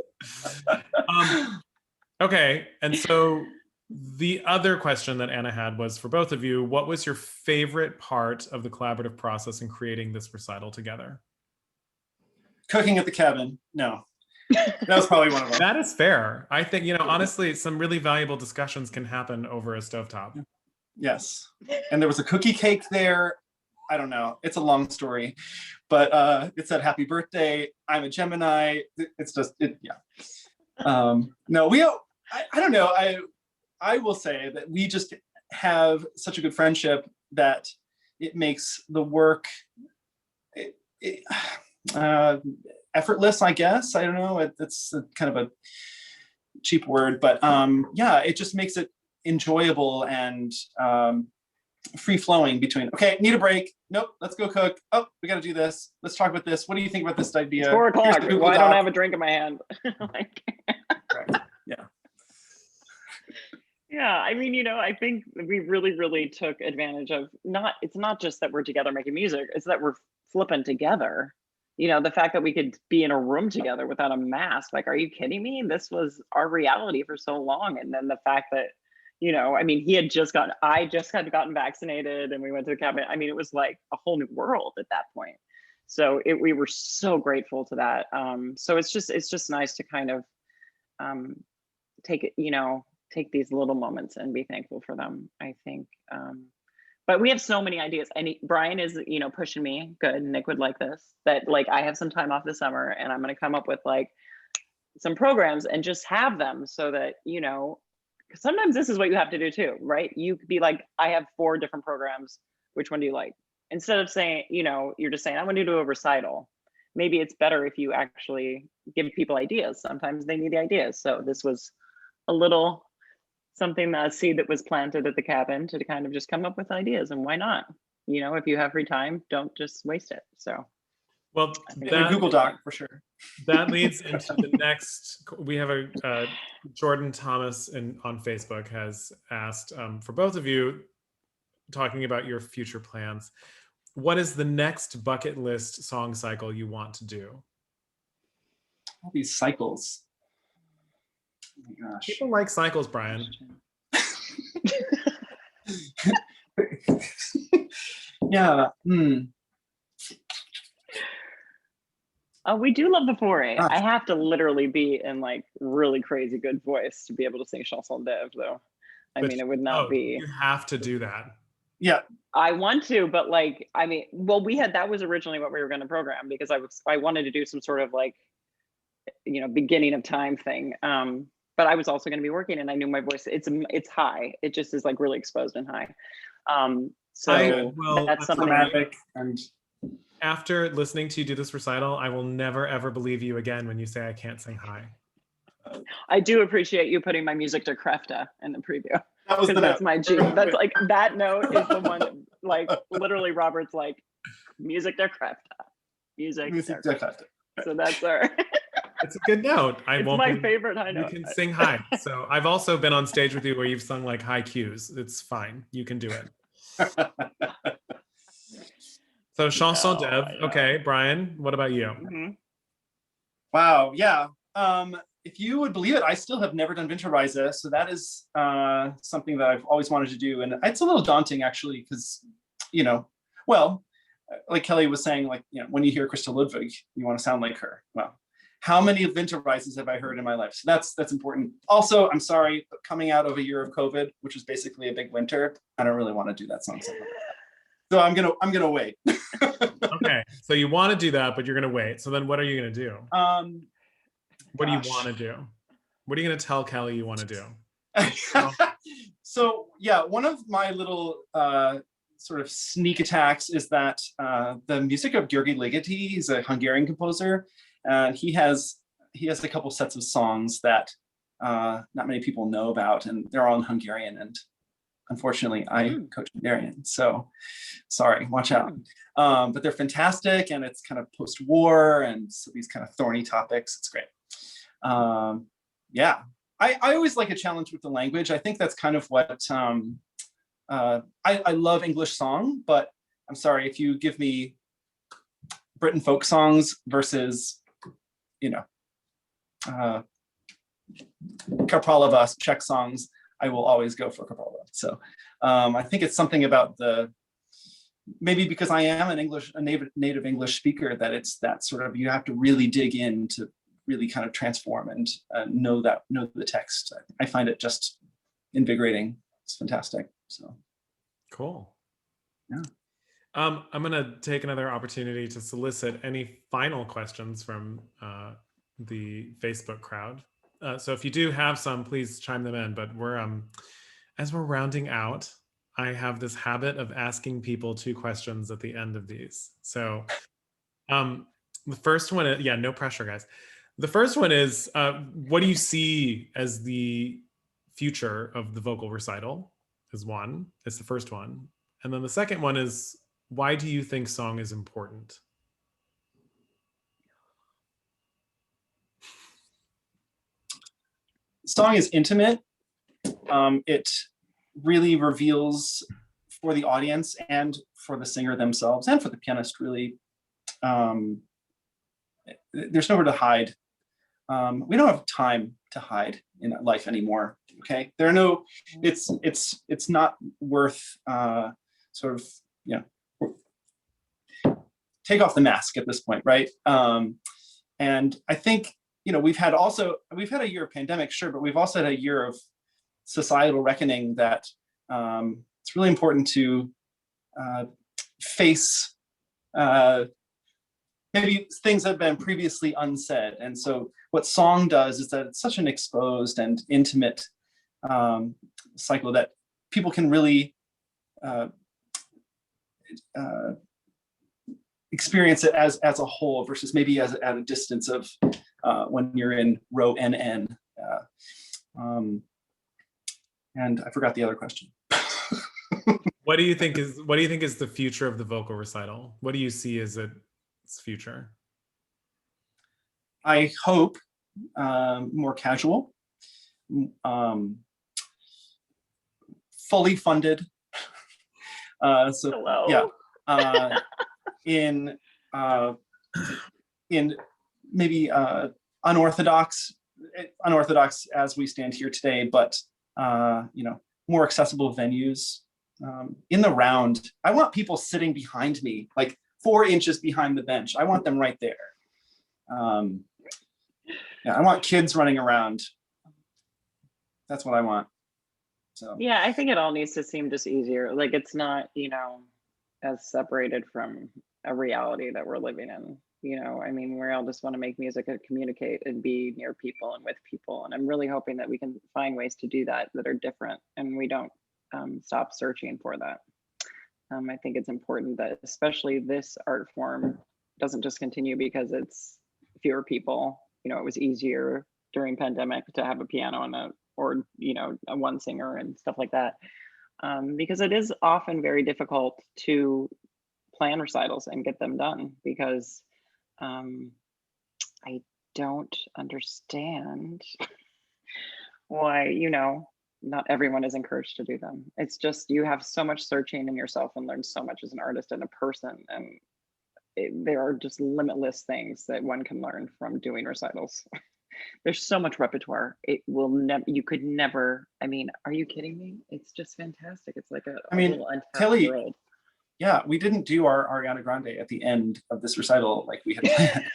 Okay, and so the other question that Anna had was for both of you, what was your favorite part of the collaborative process in creating this recital together? Cooking at the cabin. No, that was probably one of them. That is fair. I think, honestly, some really valuable discussions can happen over a stovetop. Yes. And there was a cookie cake there. I don't know. It's a long story, but it said happy birthday. I'm a Gemini. It's just, no, I don't know. I will say that we just have such a good friendship that it makes the work effortless, I guess. I don't know. It's kind of cheap word, but yeah, it just makes it enjoyable and free flowing between, okay, need a break. Nope, let's go cook. Oh, we got to do this. Let's talk about this. What do you think about this idea? It's 4 o'clock. Here's the Well, I Google don't Doc. have a drink in my hand. Like, Right. Yeah. yeah, I mean, you know, I think we really took advantage of it's not just that we're together making music, it's that we're flipping together. You know, the fact that we could be in a room together without a mask, like, are you kidding me? This was our reality for so long. And then the fact that, you know, I mean, I just had gotten vaccinated and we went to the cabinet. I mean, it was like a whole new world at that point. So we were so grateful to that. So it's just nice to kind of take it, you know, take these little moments and be thankful for them, I think. But we have so many ideas, and Brian is, you know, pushing me. Good, Nick would like this. That like I have some time off this summer, and I'm going to come up with like some programs and just have them so that, you know, 'cause sometimes this is what you have to do too, right? You could be like, I have 4 different programs. Which one do you like? Instead of saying, you know, you're just saying, I want to do a recital. Maybe it's better if you actually give people ideas. Sometimes they need the ideas. So this was a little something, a seed that was planted at the cabin to kind of just come up with ideas. And why not? You know, if you have free time, don't just waste it. So, Well, A Google Doc for sure. that leads into the next. We have a Jordan Thomas on Facebook has asked for both of you, talking about your future plans. What is the next bucket list song cycle you want to do? All these cycles. Oh my gosh. People like cycles, Brian. Yeah. we do love the foray. Gosh. I have to literally be in like really crazy good voice to be able to sing chanson d'oeuvre, though. I mean, it would not be. You have to do that. Yeah. I want to, but like, I mean, well, that was originally what we were going to program, because I wanted to do some sort of like, you know, beginning of time thing. But I was also going to be working, and I knew my voice, it's high. It just is like really exposed and high. So that's something. Dramatic. And after listening to you do this recital, I will never ever believe you again when you say I can't sing high. I do appreciate you putting my music to Krefta in the preview. that was the That's note. my G. That's like, that note is the one, like literally Robert's like, music to Krefta. Music to Krefta. So that's our. It's a good note. It's my favorite high note. You can sing high. So I've also been on stage with you where you've sung like high cues. It's fine. You can do it. So chanson d'oeuvre. Okay, Brian, what about you? Mm-hmm. Wow. Yeah. If you would believe it, I still have never done Winterreise. So that is something that I've always wanted to do. And it's a little daunting, actually, because, you know, well, like Kelley was saying, like, you know, when you hear Christa Ludwig, you want to sound like her. Well, how many Winterreises have I heard in my life? So that's important. Also, I'm sorry, but coming out of a year of COVID, which was basically a big winter, I don't really want to do that song. So I'm gonna wait. Okay, so you want to do that, but you're gonna wait. So then, what are you gonna do? What do you want to do? What are you gonna tell Kelley you want to do? So yeah, one of my little sort of sneak attacks is that the music of Jurgy Ligety, he's a Hungarian composer, and he has a couple sets of songs that not many people know about, and they're all in Hungarian. And unfortunately, I coach Hungarian, so sorry, watch out. But they're fantastic, and it's kind of post-war, and so these kind of thorny topics. It's great. Yeah, I always like a challenge with the language. I think that's kind of what I love English song, but I'm sorry, if you give me Britain folk songs versus, you know, Kapralova Czech songs, I will always go for Kapralova. So I think it's something about maybe because I am a native English speaker, that it's that sort of, you have to really dig in to really kind of transform and know the text. I find it just invigorating. It's fantastic. So cool. Yeah. I'm gonna take another opportunity to solicit any final questions from the Facebook crowd. So if you do have some, please chime them in. But as we're rounding out, I have this habit of asking people 2 questions at the end of these. So the first one, no pressure, guys. The first one is, what do you see as the future of the vocal recital? Is one. It's the first one. And then the second one is, why do you think song is important? Song is intimate. It really reveals for the audience and for the singer themselves and for the pianist, really. There's nowhere to hide. We don't have time to hide in life anymore. Okay, there are no. It's not worth sort of, you know, take off the mask at this point, right? And I think, you know, we've had a year of pandemic, sure, but we've also had a year of societal reckoning that it's really important to face maybe things that have been previously unsaid. And so what song does is that it's such an exposed and intimate cycle that people can really experience it as a whole versus maybe at a distance of when you're in row NN. And I forgot the other question. What do you think is the future of the vocal recital? What do you see as its future? I hope more casual, fully funded. So Hello. yeah, in maybe unorthodox as we stand here today, but you know, more accessible venues. In the round, I want people sitting behind me, like 4 inches behind the bench. I want them right there. Yeah, I want kids running around. That's what I want. So Yeah, I think it all needs to seem just easier. Like, it's not, you know, as separated from a reality that we're living in. You know, I mean, we all just want to make music and communicate and be near people and with people. And I'm really hoping that we can find ways to do that are different, and we don't stop searching for that. I think it's important that especially this art form doesn't just continue because it's fewer people. You know, it was easier during pandemic to have a piano and or you know, a one singer and stuff like that, because it is often very difficult to plan recitals and get them done because I don't understand why, you know, not everyone is encouraged to do them. It's just, you have so much searching in yourself and learn so much as an artist and a person, and there are just limitless things that one can learn from doing recitals. There's so much repertoire. It will never, you could never, I mean, are you kidding me? It's just fantastic. It's like a little untapped Kelley, world. Yeah, we didn't do our Ariana Grande at the end of this recital like we had planned.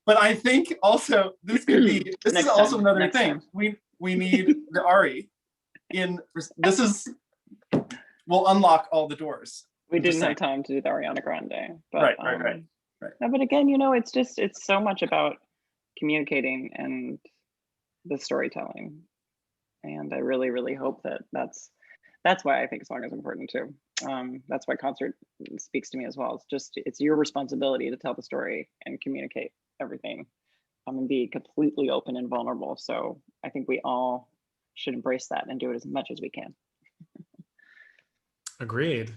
But I think also this is also another thing. We need the Ari in this will unlock all the doors. We didn't have time to do the Ariana Grande, but right. No, but again, you know, it's so much about communicating and the storytelling, and I really, really hope that that's why I think song is important too. That's why concert speaks to me as well. It's your responsibility to tell the story and communicate everything, and be completely open and vulnerable. So I think we all should embrace that and do it as much as we can. Agreed.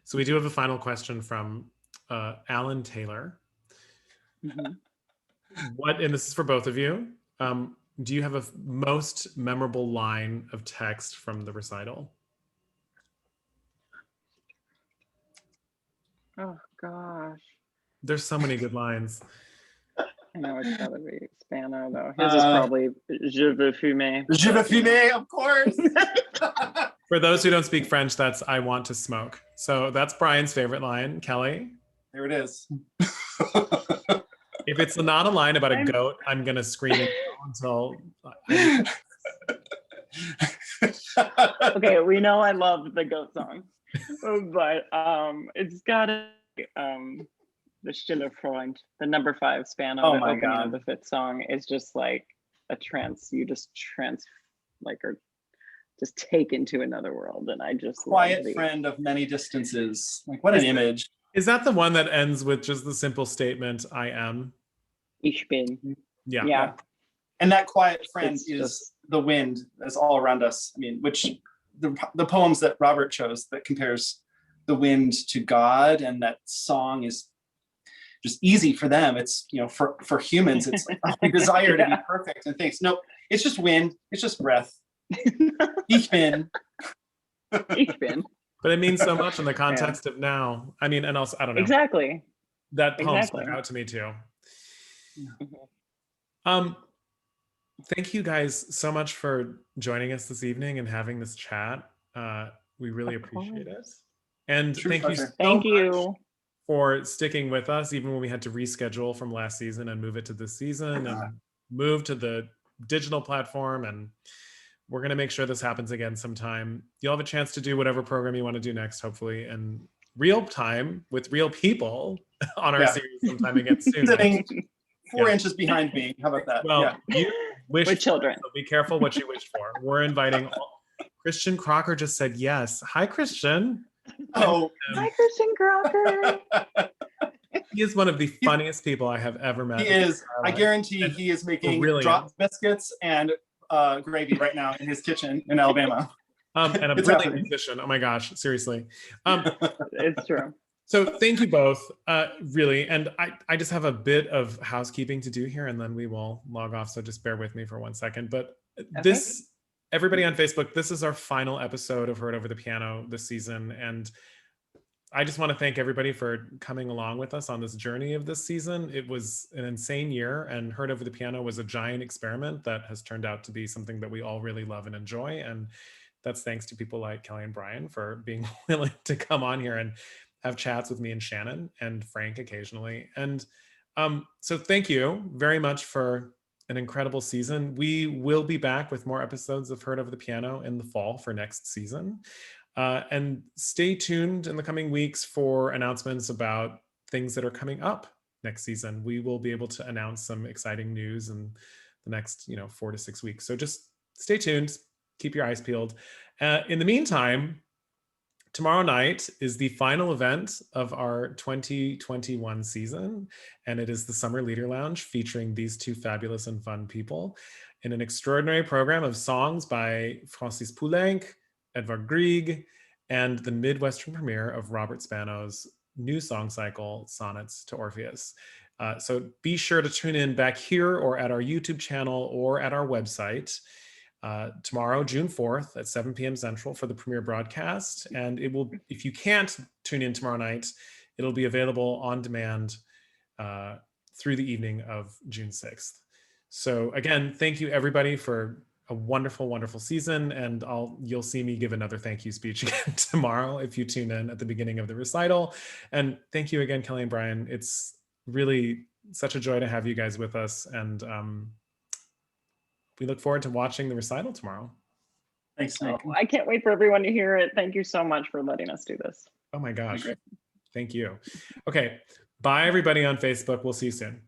So we do have a final question from Alan Taylor. Mm-hmm. And this is for both of you. Do you have a most memorable line of text from the recital? Oh gosh. There's so many good lines. I know it's gotta be Spano though. His is probably Je veux fumer. Je veux fumer, of course. For those who don't speak French, that's I want to smoke. So that's Brian's favorite line. Kelly? There it is. If it's not a line about a goat, I'm gonna scream until. Okay, we know I love the goat song, but it's gotta be the Stille Freund, the number 5 Spano. Oh the my opening God. of the 5th song is just like a trance. You just are just taken to another world, and I just Quiet friend of many distances. Like, what an image. Is that the one that ends with just the simple statement, I am? Ich bin. Yeah. Yeah. And that quiet friend It's is just- the wind that's all around us. I mean, which the poems that Robert chose that compares the wind to God, and that song is just easy for them. It's, you know, for humans, it's like, oh, we desire to be perfect and things. Nope, it's just wind. It's just breath. Ich bin. Ich bin. But it means so much in the context of now. I mean, and also, I don't know. Exactly. That poem Exactly. stuck out to me too. Mhm. Thank you guys so much for joining us this evening and having this chat. We really Of appreciate it. course. And True thank you pleasure. so Thank much you. for sticking with us, even when we had to reschedule from last season and move it to this season and move to the digital platform. And we're going to make sure this happens again sometime. You'll have a chance to do whatever program you want to do next, hopefully, in real time with real people on our series sometime again soon. Sitting 4 inches behind me. How about that? Well, you wish With children. so be careful what you wish for. We're inviting Christian Crocker just said yes. Hi, Christian. Oh, Hi, Christian Crocker. He is one of the funniest people I have ever met. he is. I guarantee And he is making brilliant. drop biscuits and gravy right now in his kitchen in Alabama. And a It's brilliant happening. musician. Oh my gosh, seriously. It's true. So thank you both, really. And I just have a bit of housekeeping to do here, and then we will log off. So just bear with me for 1 second. But this, everybody on Facebook, this is our final episode of Heard Over the Piano this season. And I just want to thank everybody for coming along with us on this journey of this season. It was an insane year, and Heard Over the Piano was a giant experiment that has turned out to be something that we all really love and enjoy. And that's thanks to people like Kelley and Brian for being willing to come on here and have chats with me and Shannon and Frank occasionally. And so thank you very much for an incredible season. We will be back with more episodes of Heard Over the Piano in the fall for next season. And stay tuned in the coming weeks for announcements about things that are coming up next season. We will be able to announce some exciting news in the next 4 to 6 weeks. So just stay tuned, keep your eyes peeled. In the meantime, tomorrow night is the final event of our 2021 season, and it is the Summer Leader Lounge featuring these two fabulous and fun people in an extraordinary program of songs by Francis Poulenc, Edvard Grieg, and the Midwestern premiere of Robert Spano's new song cycle, Sonnets to Orpheus. So be sure to tune in back here or at our YouTube channel or at our website tomorrow, June 4th at 7 p.m. Central for the premiere broadcast. And it will, if you can't tune in tomorrow night, it'll be available on demand through the evening of June 6th. So again, thank you everybody for a wonderful, wonderful season. And you'll see me give another thank you speech again tomorrow if you tune in at the beginning of the recital. And thank you again, Kelley and Brian. It's really such a joy to have you guys with us. And we look forward to watching the recital tomorrow. Thanks, Nick. I can't wait for everyone to hear it. Thank you so much for letting us do this. Oh my gosh. Thank you. Okay. Bye everybody on Facebook. We'll see you soon.